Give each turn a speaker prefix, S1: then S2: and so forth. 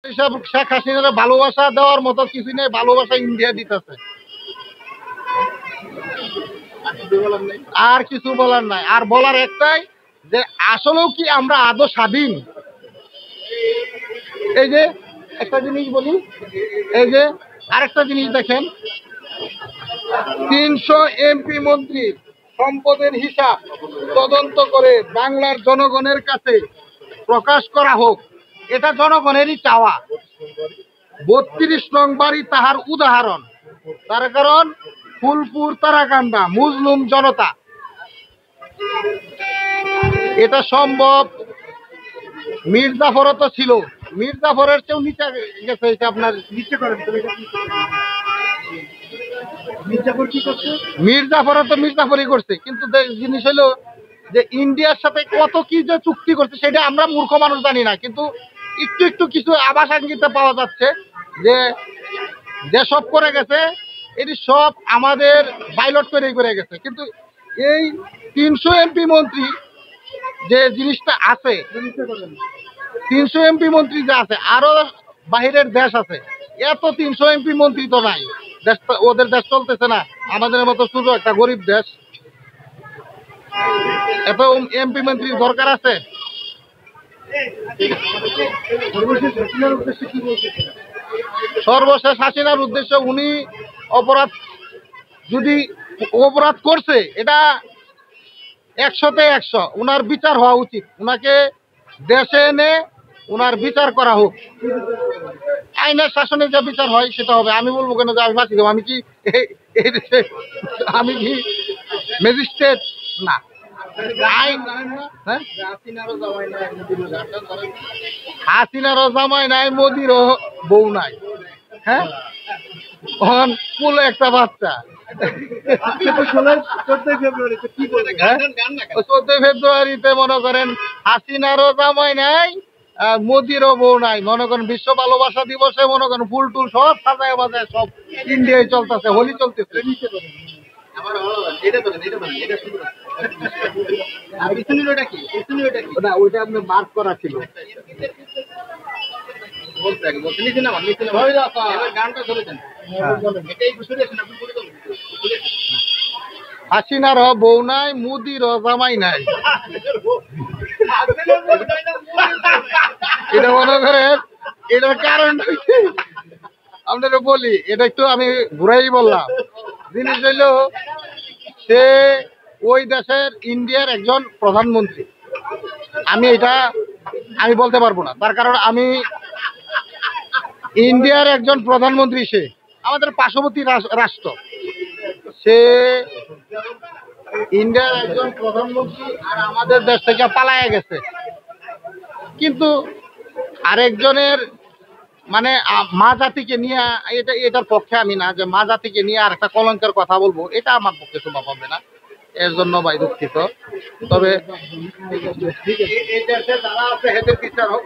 S1: এইসব শেখ হাসিনার ভালোবাসা দেওয়ার মতো কিছু নেই, ভালোবাসা ইন্ডিয়া দিতেছে। আর কিছু বলার নাই। আর বলার একটাই যে আসলেও কি আমরা আদৌ স্বাধীন? এই যে একটা জিনিস বলি, এই যে আরেকটা জিনিস দেখেন, 300 এমপি মন্ত্রী সম্পদের হিসাব তদন্ত করে বাংলার জনগণের কাছে প্রকাশ করা হোক, এটা জনগণেরই চাওয়া। 32 নং বাড়ি তাহার উদাহরণ। তার কারণ ফুলপুর, তারাকান্দা, মুসলিম জনতা। এটা সম্ভব। মির্জাফরও তো ছিল, মির্জাফরের চেয়েও নিচে গেছে। এটা আপনার নিচে করেন, মির্জাফরও তো মির্জাফরই করছে, কিন্তু জিনিস হলো যে ইন্ডিয়ার সাথে কত কি যে চুক্তি করছে সেটা আমরা মূর্খ মানুষ জানি না, কিন্তু একটু একটু কিছু আভাস ইঙ্গিতে পাওয়া যাচ্ছে যে যেসব করে গেছে এটি সব আমাদের পাইলট করে গেছে। কিন্তু এই 300 এমপি মন্ত্রী যে জিনিসটা আছে, 300 এমপি মন্ত্রী যে আছে, আরো বাহিরের দেশ আছে, এত 300 এমপি মন্ত্রী তো নাই। দেশ, ওদের দেশ চলতেছে না, আমাদের মতো ছোট একটা গরিব দেশ। এত এমপি মন্ত্রীর দরকার আছে? সর্বশেষ হাসিনার উদ্দেশ্যে উনি অপরাধ, যদি অপরাধ করছে এটা 100তে 100, উনার বিচার হওয়া উচিত। উনাকে দেশে এনে উনার বিচার করা হোক, আইনের শাসনে যে বিচার হয় সেটা হবে। আমি বলবো কেন যে আমি ফাঁসি দেবো? আমি কি এই দেশে, আমি কি ম্যাজিস্ট্রেট? না। হাসিনারও জামাই নাই, মোদিরও বউ নাই। হ্যাঁ, পুলো একটা বাচ্চা। 14 ফেব্রুয়ারিতে মনে করেন হাসিনারও জামাই নাই, মোদিরও বউ নাই। মনে করেন বিশ্ব ভালোবাসা দিবসে মনে করেন ফুল টুল সব সাজায় বাজায় সব ইন্ডিয়ায় চলতেছে, হোলি চলতেছে। ওইটা আপনার মার্ক করা ছিল। হাসিনার বউ নাই, মোদির জামাই নাই। এটা মনে করেন এটার কারণ হচ্ছে, আপনারা বলি, এটা একটু আমি ঘুরাই বললাম। জিনিস হইল সে ওই দেশের ইন্ডিয়ার একজন প্রধানমন্ত্রী। আমি বলতে পারবো না, তার কারণ আমি ইন্ডিয়ার একজন প্রধানমন্ত্রী, সে আমাদের পার্শ্ববর্তী রাষ্ট্র, সে ইন্ডিয়ার একজন প্রধানমন্ত্রী আর আমাদের দেশ থেকে পালায়া গেছে। কিন্তু আরেকজনের মানে মা জাতিকে নিয়ে, এটার পক্ষে আমি না যে মা জাতিকে নিয়ে আর একটা কলঙ্কের কথা বলবো, এটা আমার পক্ষে শোভা পাবে না। এর জন্য ভাই দুঃখিত। তবে এই দেশে যারা আছে এদের বিচার হোক।